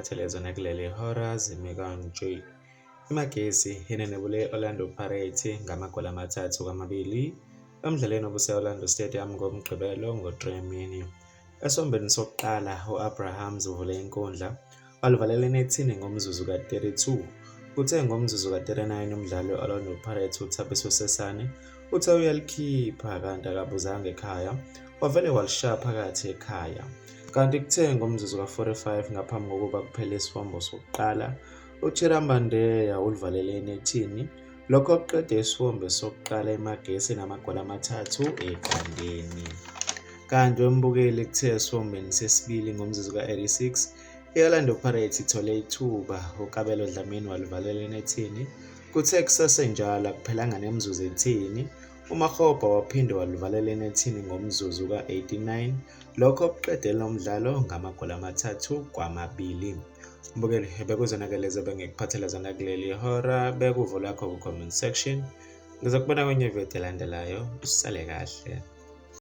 ngikuphathele zona kuleli hora zime kanje. iMagesi inenebule Orlando Pirates ngamagoli 3-2 emdlalweni obuse-Orlando Stadium ngomgqibelo ngo-3-0. Esombeni sokuqala u-Abrahams uvule inkundla, waluvalela enethini ngomzuzu ka-32. Kuthe ngomzuzu ka-39 umdlali we-Orlando Pirates uThabiso Sesane uthe uyalikhipha kanti akabuzanga ekhaya, wavele walishaya phakathi ekhaya. Kanti kuthe ngomzuzu ka-45 ngaphambi kokuba kuphele isifombo sokuqala, uChirambandea ulivalele enethini, lokho kuqede isifombo sokuqala iMagesi namagoli 3-0. Kanti wembukeli kuthe esifombeni sesibili ngomzuzu ka-86, i-Orlando Pirates ithole ithuba, uKabelo Dlamini walivalela enethini. Kuthe kusasenjalo akuphelanga nemizuzu ethini, uMakgopa waphinde walivalela enethini ngomzuzu ka-89, lokho kuqede lo mdlalo ngamagoli 3-2. Mbukeli, bekuzona-ke lezo bengikuphathela zona kuleli hora. Beka uvo lakho ku-comment section. Ngizokubona kwenye video elandelayo. Usale kahle.